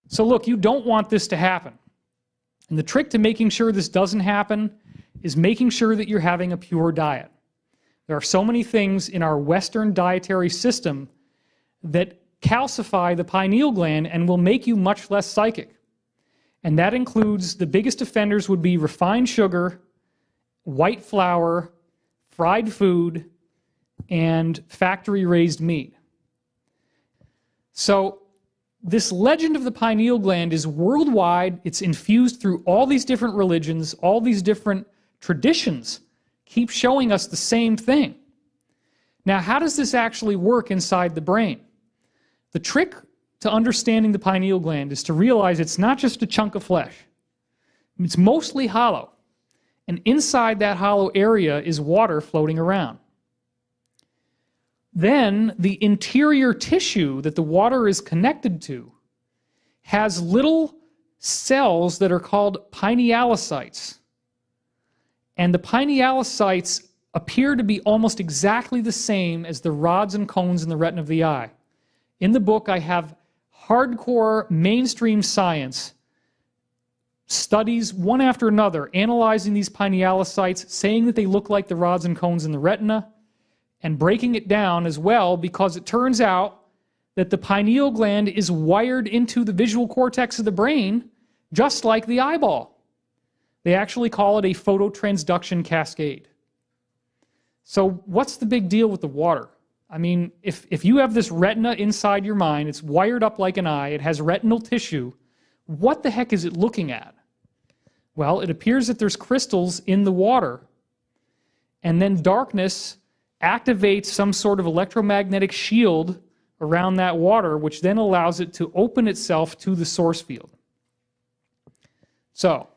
So look, you don't want this to happen. And the trick to making sure this doesn't happen is making sure that you're having a pure diet. There are so many things in our Western dietary system that calcify the pineal gland and will make you much less psychic. And that includes, the biggest offenders would be refined sugar, white flour, fried food, and factory-raised meat. So this legend of the pineal gland is worldwide. It's infused through all these different religions, all these different traditions keep showing us the same thing. Now, how does this actually work inside the brain? The trick to understanding the pineal gland is to realize it's not just a chunk of flesh. It's mostly hollow. And inside that hollow area is water floating around. Then the interior tissue that the water is connected to has little cells that are called pinealocytes. And the pinealocytes appear to be almost exactly the same as the rods and cones in the retina of the eye. In the book, I have hardcore mainstream science studies, one after another, analyzing these pinealocytes, saying that they look like the rods and cones in the retina, and breaking it down as well, because it turns out that the pineal gland is wired into the visual cortex of the brain just like the eyeball. They actually call it a phototransduction cascade. So what's the big deal with the water? I mean, if you have this retina inside your mind, it's wired up like an eye, it has retinal tissue, what the heck is it looking at? Well, it appears that there's crystals in the water, and then darkness activates some sort of electromagnetic shield around that water, which then allows it to open itself to the source field. So,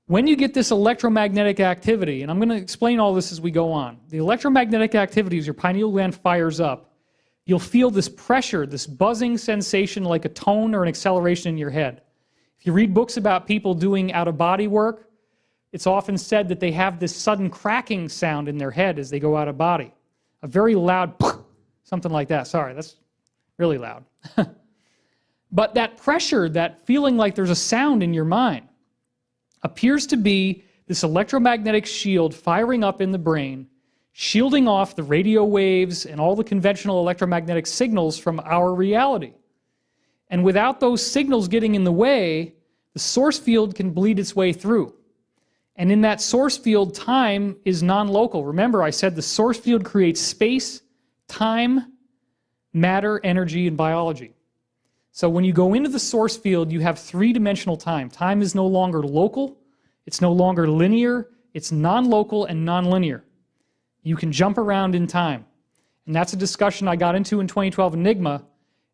when you get this electromagnetic activity, and I'm going to explain all this as we go on, the electromagnetic activity as your pineal gland fires up, you'll feel this pressure, this buzzing sensation like a tone or an acceleration in your head. If you read books about people doing out-of-body work, it's often said that they have this sudden cracking sound in their head as they go out of body. A very loud, something like that. Sorry, that's really loud. But that pressure, that feeling like there's a sound in your mind, appears to be this electromagnetic shield firing up in the brain, shielding off the radio waves and all the conventional electromagnetic signals from our reality. And without those signals getting in the way, the source field can bleed its way through. And in that source field, time is non-local. Remember, I said the source field creates space, time, matter, energy, and biology. So when you go into the source field, you have three-dimensional time. Time is no longer local, it's no longer linear, it's non-local and non-linear. You can jump around in time. And that's a discussion I got into in 2012 Enigma,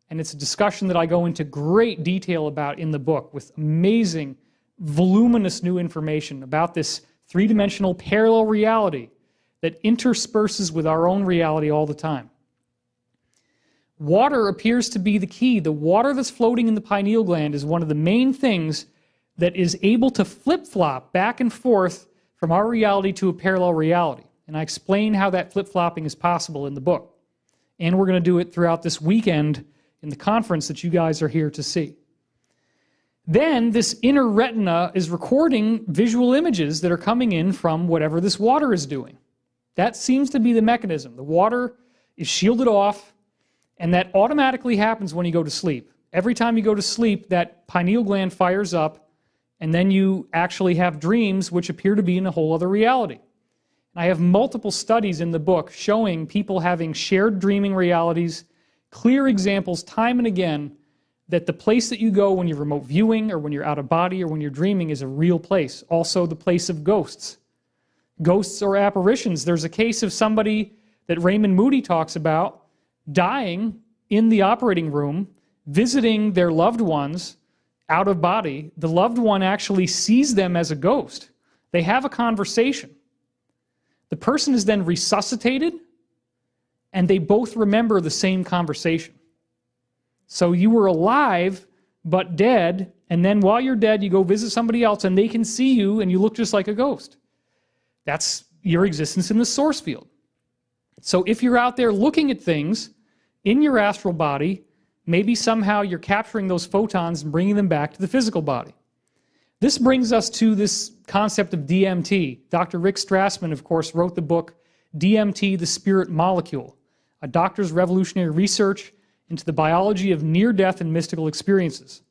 and it's a discussion that I go into great detail about in the book with amazing, voluminous new information about this three-dimensional parallel reality that intersperses with our own reality all the time. Water appears to be the key. The water that's floating in the pineal gland is one of the main things that is able to flip-flop back and forth from our reality to a parallel reality. And I explain how that flip-flopping is possible in the book. And we're going to do it throughout this weekend in the conference that you guys are here to see. Then this inner retina is recording visual images that are coming in from whatever this water is doing. That seems to be the mechanism. The water is shielded off, and that automatically happens when you go to sleep. Every time you go to sleep, that pineal gland fires up, and then you actually have dreams which appear to be in a whole other reality. And I have multiple studies in the book showing people having shared dreaming realities, clear examples time and again that the place that you go when you're remote viewing or when you're out of body or when you're dreaming is a real place. Also the place of ghosts. Ghosts or apparitions. There's a case of somebody that Raymond Moody talks about dying in the operating room, visiting their loved ones out of body. The loved one actually sees them as a ghost. They have a conversation. The person is then resuscitated, and they both remember the same conversation. So you were alive, but dead, and then while you're dead, you go visit somebody else, and they can see you, and you look just like a ghost. That's your existence in the source field. So if you're out there looking at things in your astral body, maybe somehow you're capturing those photons and bringing them back to the physical body. This brings us to this concept of DMT. Dr. Rick Strassman, of course, wrote the book DMT, the Spirit Molecule, a doctor's revolutionary research into the biology of near-death and mystical experiences.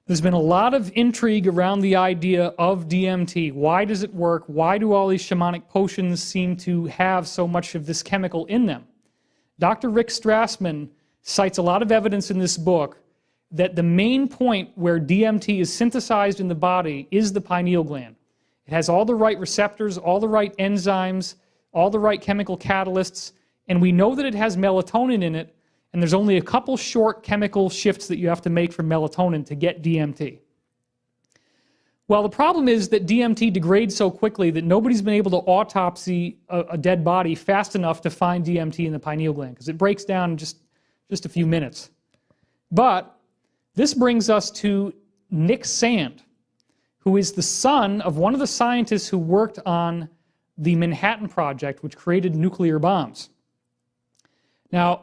There's been a lot of intrigue around the idea of DMT. Why does it work? Why do all these shamanic potions seem to have so much of this chemical in them? Dr. Rick Strassman cites a lot of evidence in this book that the main point where DMT is synthesized in the body is the pineal gland. It has all the right receptors, all the right enzymes, all the right chemical catalysts, and we know that it has melatonin in it, and there's only a couple short chemical shifts that you have to make from melatonin to get DMT. Well, the problem is that DMT degrades so quickly that nobody's been able to autopsy a dead body fast enough to find DMT in the pineal gland, because it breaks down in just a few minutes. But this brings us to Nick Sand, who is the son of one of the scientists who worked on the Manhattan Project, which created nuclear bombs. Now,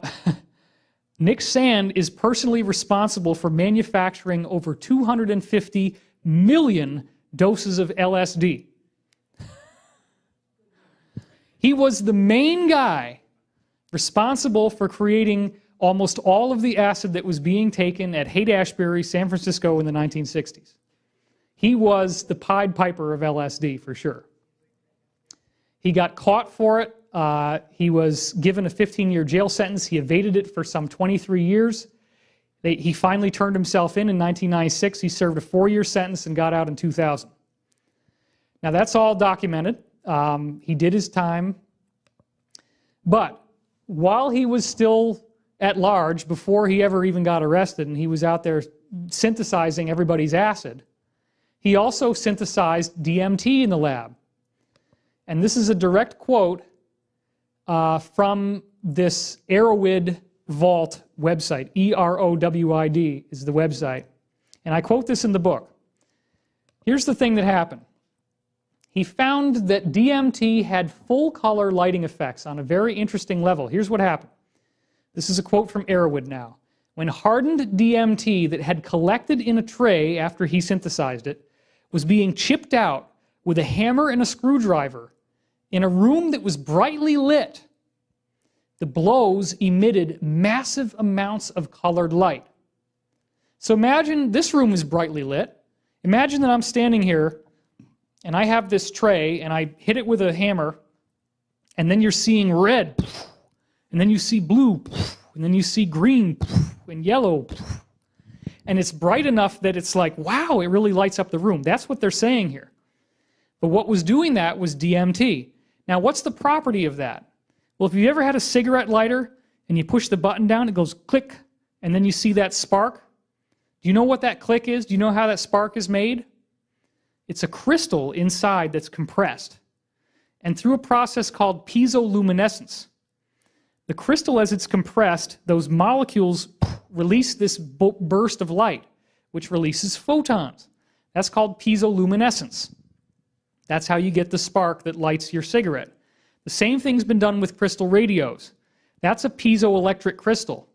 Nick Sand is personally responsible for manufacturing over 250 million doses of LSD. He was the main guy responsible for creating almost all of the acid that was being taken at Haight-Ashbury, San Francisco in the 1960s. He was the Pied Piper of LSD for sure. He got caught for it. He was given a 15-year jail sentence. He evaded it for some 23 years. He finally turned himself in 1996. He served a 4-year sentence and got out in 2000. Now that's all documented. He did his time. But while he was still at large, before he ever even got arrested, and he was out there synthesizing everybody's acid, he also synthesized DMT in the lab. And this is a direct quote from this Erowid Vault website. EROWID is the website. And I quote this in the book. Here's the thing that happened. He found that DMT had full color lighting effects on a very interesting level. Here's what happened. This is a quote from Erowid now. When hardened DMT that had collected in a tray after he synthesized it was being chipped out with a hammer and a screwdriver in a room that was brightly lit, the blows emitted massive amounts of colored light. So imagine this room is brightly lit. Imagine that I'm standing here and I have this tray and I hit it with a hammer, and then you're seeing red, and then you see blue, and then you see green and yellow, and it's bright enough that it's like, wow, it really lights up the room. That's what they're saying here. But what was doing that was DMT. Now, what's the property of that? Well, if you've ever had a cigarette lighter and you push the button down, it goes click, and then you see that spark. Do you know what that click is? Do you know how that spark is made? It's a crystal inside that's compressed. And through a process called piezoluminescence, the crystal, as it's compressed, those molecules release this burst of light, which releases photons. That's called piezoluminescence. That's how you get the spark that lights your cigarette. The same thing's been done with crystal radios. That's a piezoelectric crystal.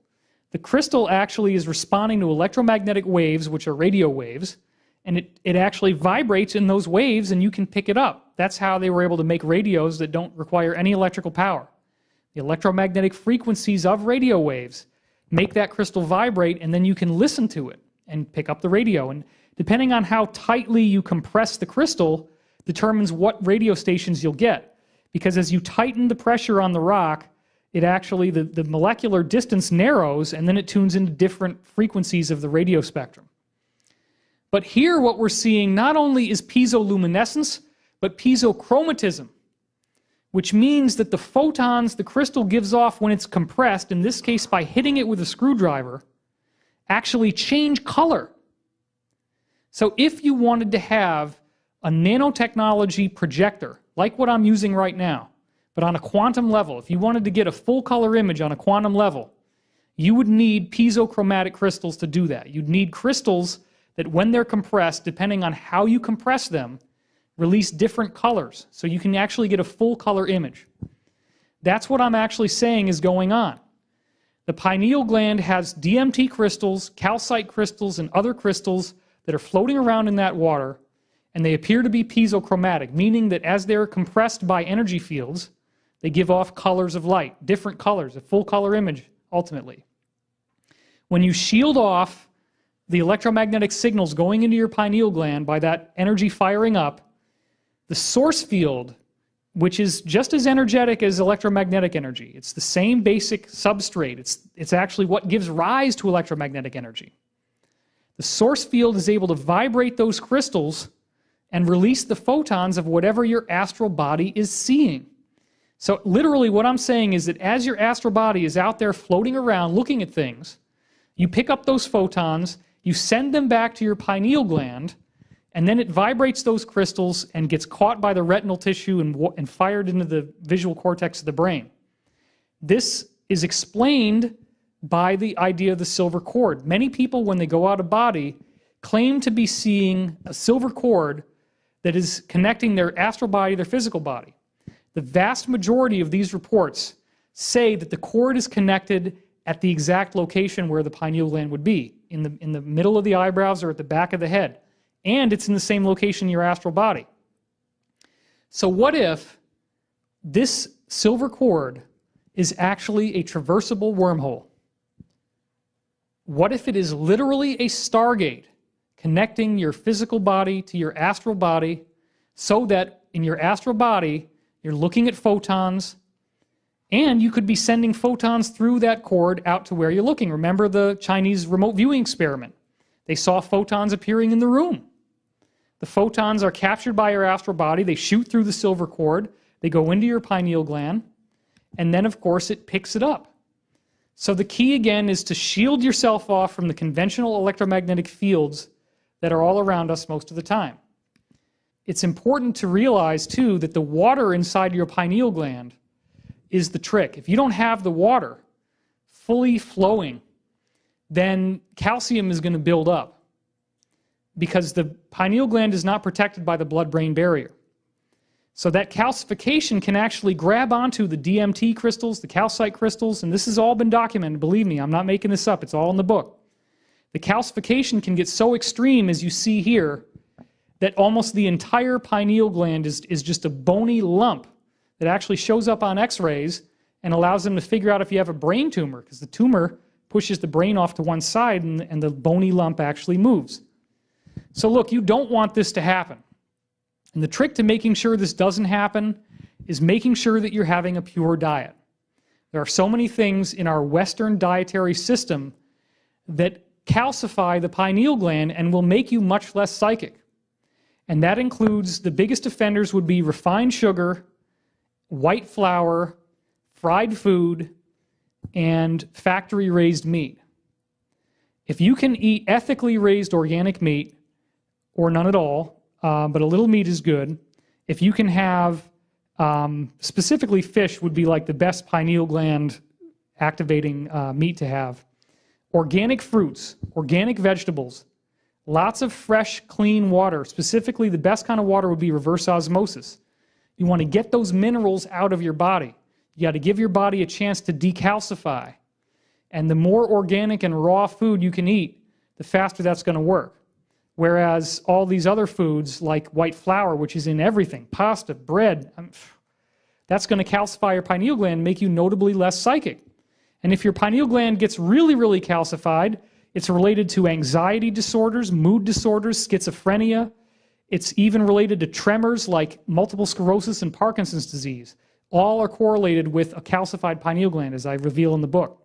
The crystal actually is responding to electromagnetic waves, which are radio waves, and it actually vibrates in those waves, and you can pick it up. That's how they were able to make radios that don't require any electrical power. The electromagnetic frequencies of radio waves make that crystal vibrate, and then you can listen to it and pick up the radio. And depending on how tightly you compress the crystal determines what radio stations you'll get. Because as you tighten the pressure on the rock, it actually, the molecular distance narrows, and then it tunes into different frequencies of the radio spectrum. But here what we're seeing not only is piezoluminescence, but piezochromatism, which means that the photons the crystal gives off when it's compressed, in this case by hitting it with a screwdriver, actually change color. So if you wanted to have a nanotechnology projector, like what I'm using right now, but on a quantum level, if you wanted to get a full color image on a quantum level, you would need piezochromatic crystals to do that. You'd need crystals that when they're compressed, depending on how you compress them, release different colors, so you can actually get a full color image. That's what I'm actually saying is going on. The pineal gland has DMT crystals, calcite crystals, and other crystals that are floating around in that water, and they appear to be piezochromatic, meaning that as they're compressed by energy fields, they give off colors of light, different colors, a full color image, ultimately. When you shield off the electromagnetic signals going into your pineal gland by that energy firing up, the source field, which is just as energetic as electromagnetic energy, it's the same basic substrate, it's actually what gives rise to electromagnetic energy. The source field is able to vibrate those crystals and release the photons of whatever your astral body is seeing. So literally what I'm saying is that as your astral body is out there floating around looking at things, you pick up those photons, you send them back to your pineal gland, and then it vibrates those crystals and gets caught by the retinal tissue and fired into the visual cortex of the brain. This is explained by the idea of the silver cord. Many people, when they go out of body, claim to be seeing a silver cord that is connecting their astral body, their physical body. The vast majority of these reports say that the cord is connected at the exact location where the pineal gland would be, in the middle of the eyebrows or at the back of the head. And it's in the same location in your astral body. So what if this silver cord is actually a traversable wormhole? What if it is literally a stargate connecting your physical body to your astral body, so that in your astral body you're looking at photons, and you could be sending photons through that cord out to where you're looking. Remember the Chinese remote viewing experiment? They saw photons appearing in the room. The photons are captured by your astral body, they shoot through the silver cord, they go into your pineal gland, and then of course it picks it up. So the key again is to shield yourself off from the conventional electromagnetic fields that are all around us most of the time. It's important to realize too that the water inside your pineal gland is the trick. If you don't have the water fully flowing, then calcium is going to build up, because the pineal gland is not protected by the blood-brain barrier. So that calcification can actually grab onto the DMT crystals, the calcite crystals, and this has all been documented, believe me, I'm not making this up, it's all in the book. The calcification can get so extreme, as you see here, that almost the entire pineal gland is just a bony lump that actually shows up on x-rays and allows them to figure out if you have a brain tumor, because the tumor pushes the brain off to one side and the bony lump actually moves. So look, you don't want this to happen. And the trick to making sure this doesn't happen is making sure that you're having a pure diet. There are so many things in our Western dietary system that calcify the pineal gland and will make you much less psychic. And that includes, the biggest offenders would be refined sugar, white flour, fried food, and factory-raised meat. If you can eat ethically raised organic meat, or none at all, but a little meat is good. If you can have, specifically fish would be like the best pineal gland activating meat to have. Organic fruits, organic vegetables, lots of fresh, clean water. Specifically, the best kind of water would be reverse osmosis. You want to get those minerals out of your body. You got to give your body a chance to decalcify. And the more organic and raw food you can eat, the faster that's going to work. Whereas all these other foods, like white flour, which is in everything, pasta, bread, that's going to calcify your pineal gland, make you notably less psychic. And if your pineal gland gets really, really calcified, it's related to anxiety disorders, mood disorders, schizophrenia. It's even related to tremors like multiple sclerosis and Parkinson's disease. All are correlated with a calcified pineal gland, as I reveal in the book.